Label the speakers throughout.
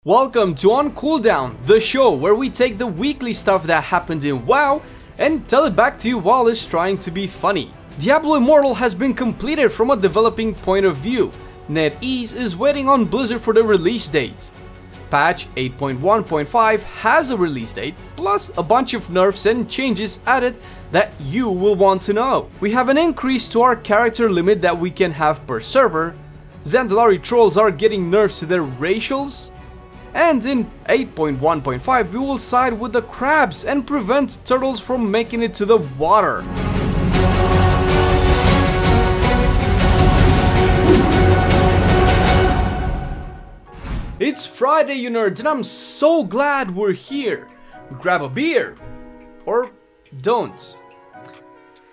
Speaker 1: Welcome to On Cooldown, the show where we take the weekly stuff that happened in WoW and tell it back to you while it's trying to be funny. Diablo Immortal has been completed from a developing point of view. Netease is waiting on Blizzard for the release date. Patch 8.1.5 has a release date, plus a bunch of nerfs and changes added that you will want to know. We have an increase to our character limit that we can have per server. Zandalari trolls are getting nerfs to their racials. And in 8.1.5 we will side with the crabs and prevent turtles from making it to the water. It's Friday, you nerds, and I'm so glad we're here. Grab a beer. Or don't.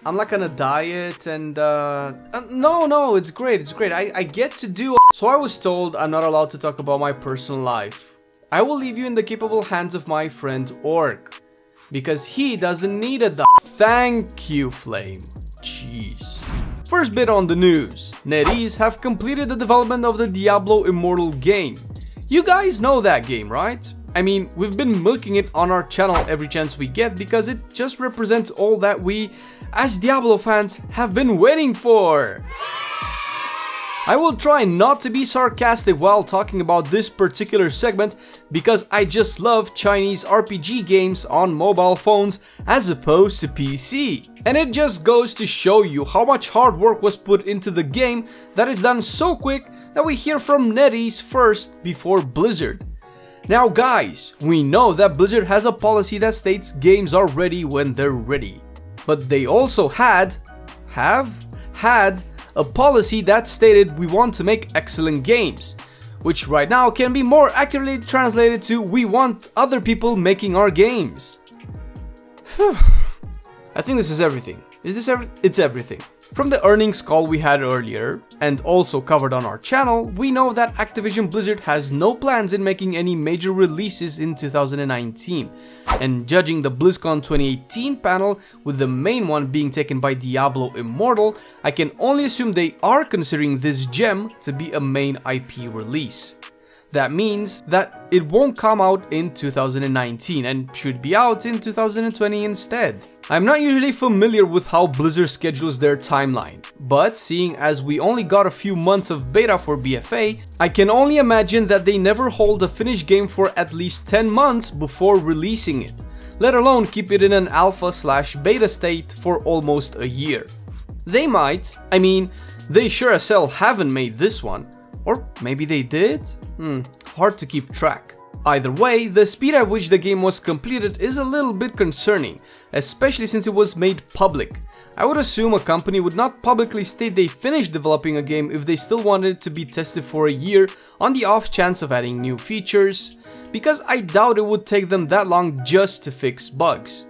Speaker 1: I'm like on a diet and no, it's great, I get to do. So I was told I'm not allowed to talk about my personal life. I will leave you in the capable hands of my friend Orc, because he doesn't need a Thank you, Flame. Jeez. First bit on the news. Netease have completed the development of the Diablo Immortal game. You guys know that game, right? I mean, we've been milking it on our channel every chance we get because it just represents all that we, as Diablo fans, have been waiting for. I will try not to be sarcastic while talking about this particular segment because I just love Chinese RPG games on mobile phones as opposed to PC. And it just goes to show you how much hard work was put into the game that is done so quick that we hear from Netease first before Blizzard. Now guys, we know that Blizzard has a policy that states games are ready when they're ready. But they also have had a policy that stated we want to make excellent games, which right now can be more accurately translated to we want other people making our games. I think this is everything. Is this everything? It's everything. From the earnings call we had earlier, and also covered on our channel, we know that Activision Blizzard has no plans in making any major releases in 2019. And judging the BlizzCon 2018 panel, with the main one being taken by Diablo Immortal, I can only assume they are considering this gem to be a main IP release. That means that it won't come out in 2019 and should be out in 2020 instead. I'm not usually familiar with how Blizzard schedules their timeline, but seeing as we only got a few months of beta for BFA, I can only imagine that they never hold a finished game for at least 10 months before releasing it, let alone keep it in an alpha/beta state for almost a year. They might, I mean, they sure as hell haven't made this one. Or maybe they did? Hard to keep track. Either way, the speed at which the game was completed is a little bit concerning, especially since it was made public. I would assume a company would not publicly state they finished developing a game if they still wanted it to be tested for a year on the off chance of adding new features, because I doubt it would take them that long just to fix bugs.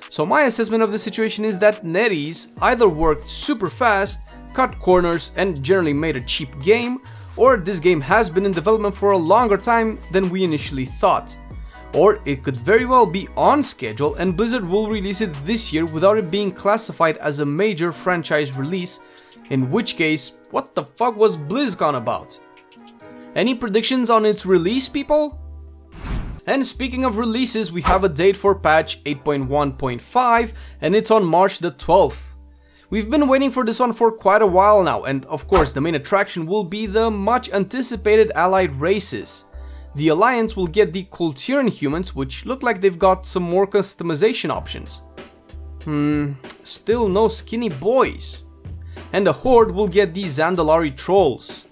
Speaker 1: So my assessment of the situation is that Netease either worked super fast, cut corners, and generally made a cheap game, or this game has been in development for a longer time than we initially thought. Or it could very well be on schedule and Blizzard will release it this year without it being classified as a major franchise release, in which case, what the fuck was BlizzCon about? Any predictions on its release, people? And speaking of releases, we have a date for patch 8.1.5 and it's on March the 12th. We've been waiting for this one for quite a while now, and of course the main attraction will be the much anticipated allied races. The Alliance will get the tiran humans, which look like they've got some more customization options. Still no skinny boys. And the Horde will get the Zandalari trolls.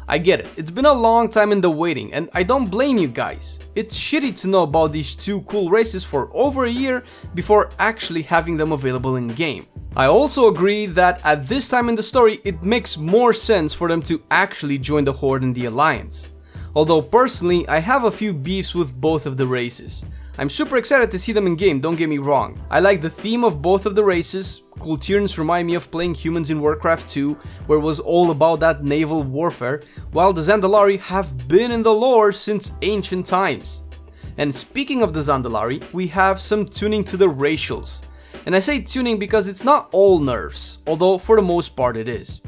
Speaker 1: I get it, it's been a long time in the waiting, and I don't blame you guys. It's shitty to know about these two cool races for over a year before actually having them available in game. I also agree that at this time in the story, it makes more sense for them to actually join the Horde and the Alliance. Although personally, I have a few beefs with both of the races. I'm super excited to see them in game, don't get me wrong. I like the theme of both of the races. Tirans remind me of playing humans in Warcraft 2, where it was all about that naval warfare, while the Zandalari have been in the lore since ancient times. And speaking of the Zandalari, we have some tuning to the racials. And I say tuning because it's not all nerfs, although for the most part it is.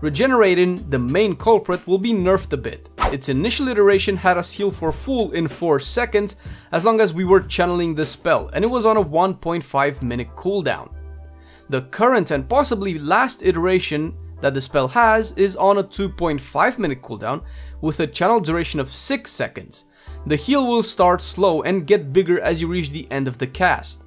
Speaker 1: Regenerating, the main culprit, will be nerfed a bit. its initial iteration had us heal for full in 4 seconds as long as we were channeling the spell, and it was on a 1.5 minute cooldown. The current and possibly last iteration that the spell has is on a 2.5 minute cooldown with a channel duration of 6 seconds. The heal will start slow and get bigger as you reach the end of the cast.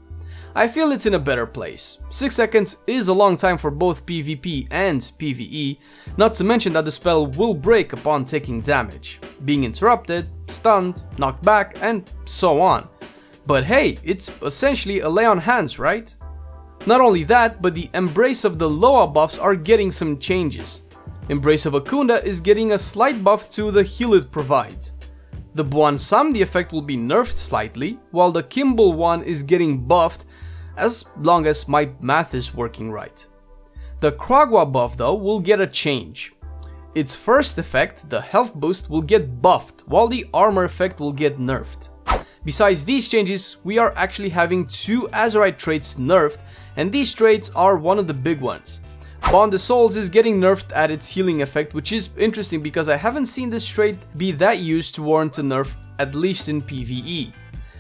Speaker 1: I feel it's in a better place. 6 seconds is a long time for both PvP and PvE, not to mention that the spell will break upon taking damage, being interrupted, stunned, knocked back, and so on. But hey, it's essentially a lay on hands, right? Not only that, but the Embrace of the Loa buffs are getting some changes. Embrace of Akunda is getting a slight buff to the heal it provides. The Buan Sam, the effect will be nerfed slightly, while the Kimball one is getting buffed, as long as my math is working right. The Kragwa buff though will get a change. Its first effect, the health boost, will get buffed, while the armor effect will get nerfed. Besides these changes, we are actually having 2 Azurite traits nerfed, and these traits are one of the big ones. Bond of Souls is getting nerfed at its healing effect, which is interesting because I haven't seen this trait be that used to warrant a nerf, at least in PvE.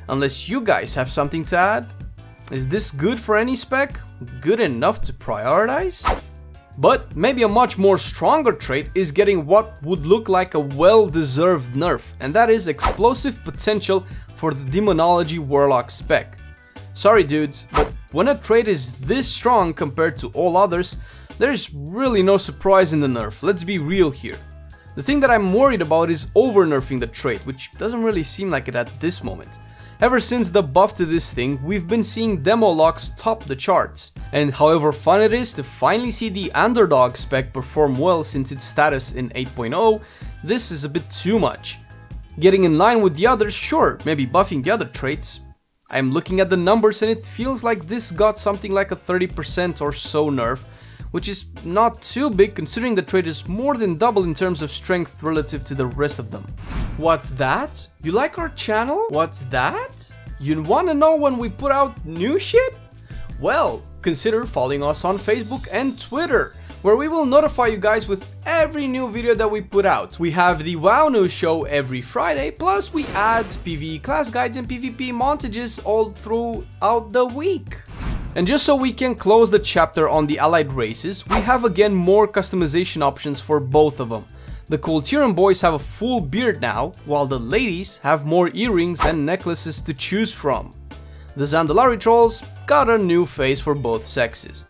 Speaker 1: Unless you guys have something to add? Is this good for any spec? Good enough to prioritize? But maybe a much more stronger trait is getting what would look like a well-deserved nerf, and that is explosive potential for the Demonology Warlock spec. Sorry dudes, but when a trait is this strong compared to all others, there's really no surprise in the nerf, let's be real here. The thing that I'm worried about is over-nerfing the trait, which doesn't really seem like it at this moment. Ever since the buff to this thing, we've been seeing demo locks top the charts. And however fun it is to finally see the underdog spec perform well since its status in 8.0, this is a bit too much. Getting in line with the others, sure, maybe buffing the other traits. I'm looking at the numbers and it feels like this got something like a 30% or so nerf, which is not too big considering the trait is more than double in terms of strength relative to the rest of them. What's that? You like our channel? What's that? You wanna know when we put out new shit? Well, consider following us on Facebook and Twitter, where we will notify you guys with every new video that we put out. We have the WoW News show every Friday, plus we add PvE class guides and PvP montages all throughout the week. And just so we can close the chapter on the allied races, we have again more customization options for both of them. The cool tiran boys have a full beard now, while the ladies have more earrings and necklaces to choose from. The Zandalari trolls got a new face for both sexes.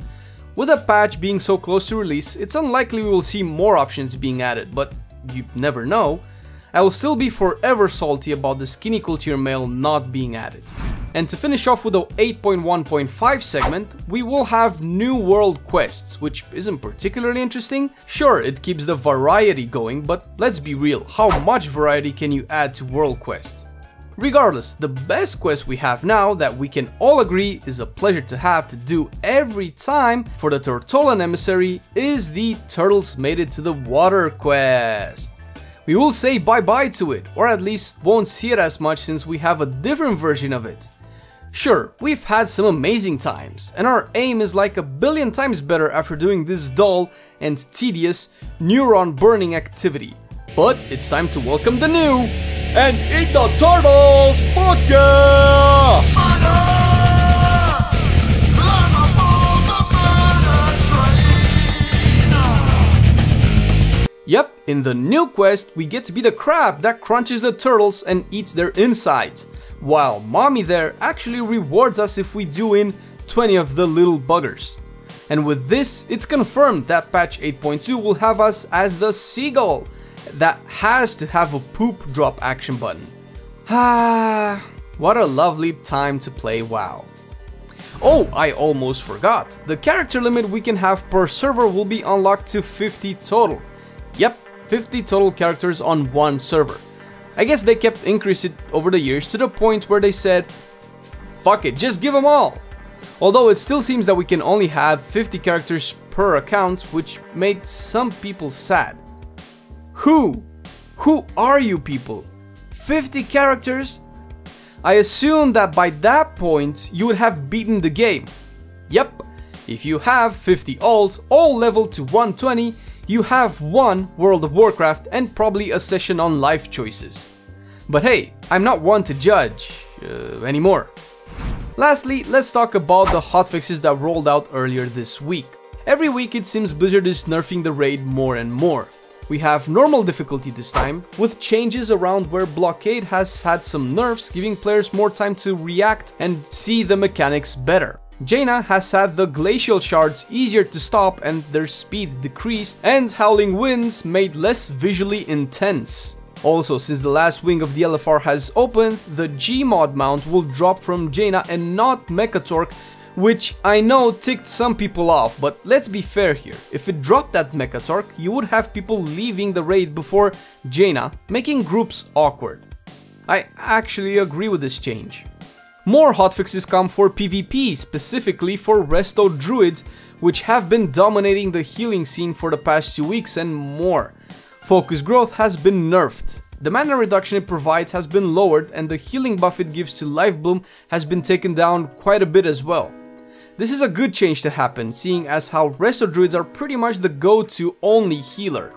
Speaker 1: With a patch being so close to release, it's unlikely we will see more options being added, but you never know. I will still be forever salty about the skinny cool tier male not being added. And to finish off with the 8.1.5 segment, we will have new world quests, which isn't particularly interesting. Sure, it keeps the variety going, but let's be real, how much variety can you add to world quests? Regardless, the best quest we have now that we can all agree is a pleasure to have to do every time for the Tortolan emissary is the Turtles Made It to the Water quest. We will say bye-bye to it, or at least won't see it as much since we have a different version of it. Sure, we've had some amazing times, and our aim is like a billion times better after doing this dull and tedious neuron-burning activity. But it's time to welcome the new and eat the turtles! Fuck yeah! Yep, in the new quest, we get to be the crab that crunches the turtles and eats their insides, while mommy there actually rewards us if we do in 20 of the little buggers. And with this, it's confirmed that patch 8.2 will have us as the seagull that has to have a poop drop action button. Ah, what a lovely time to play WoW. Oh, I almost forgot. The character limit we can have per server will be unlocked to 50 total. Yep, 50 total characters on one server. I guess they kept increasing it over the years to the point where they said, fuck it, just give them all. Although it still seems that we can only have 50 characters per account, which made some people sad. Who are you people? 50 characters? I assume that by that point you would have beaten the game. Yep, if you have 50 alts all leveled to 120, you have one World of Warcraft and probably a session on life choices. But hey, I'm not one to judge anymore. Lastly, let's talk about the hotfixes that rolled out earlier this week. Every week it seems Blizzard is nerfing the raid more and more. We have normal difficulty this time, with changes around where Blockade has had some nerfs, giving players more time to react and see the mechanics better. Jaina has had the glacial shards easier to stop and their speed decreased, and Howling Winds made less visually intense. Also, since the last wing of the LFR has opened, the Gmod mount will drop from Jaina and not Mechatorque, which I know ticked some people off, but let's be fair here. If it dropped that Mechatorque, you would have people leaving the raid before Jaina, making groups awkward. I actually agree with this change. More hotfixes come for PvP, specifically for Resto Druids, which have been dominating the healing scene for the past 2 weeks and more. Focus growth has been nerfed. The mana reduction it provides has been lowered, and the healing buff it gives to Life Bloom has been taken down quite a bit as well. This is a good change to happen, seeing as how Resto Druids are pretty much the go-to only healer.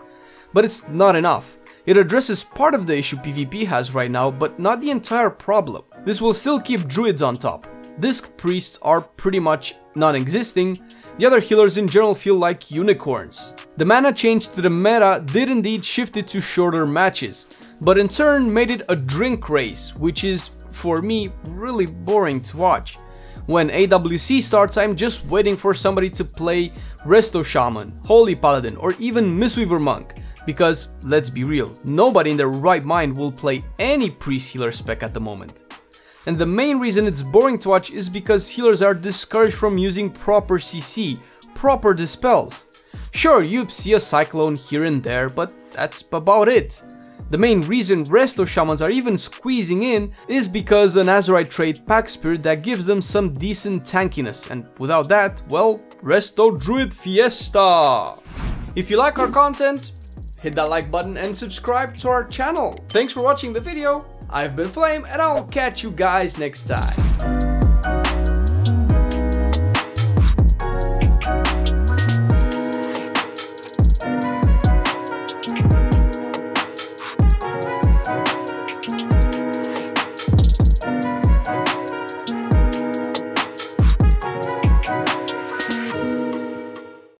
Speaker 1: But it's not enough. It addresses part of the issue PvP has right now, but not the entire problem. This will still keep Druids on top. Disc Priests are pretty much non-existing. The other healers in general feel like unicorns. The mana change to the meta did indeed shift it to shorter matches, but in turn made it a drink race, which is, for me, really boring to watch. When AWC starts, I'm just waiting for somebody to play Resto Shaman, Holy Paladin, or even Mistweaver Monk, because, let's be real, nobody in their right mind will play any priest healer spec at the moment. And the main reason it's boring to watch is because healers are discouraged from using proper CC, proper dispels. Sure, you see a Cyclone here and there, but that's about it. The main reason Resto Shamans are even squeezing in is because an Azurite trait Pack Spirit that gives them some decent tankiness, and without that, well, Resto Druid Fiesta! If you like our content, hit that like button and subscribe to our channel. Thanks for watching the video. I've been Flame, and I'll catch you guys next time.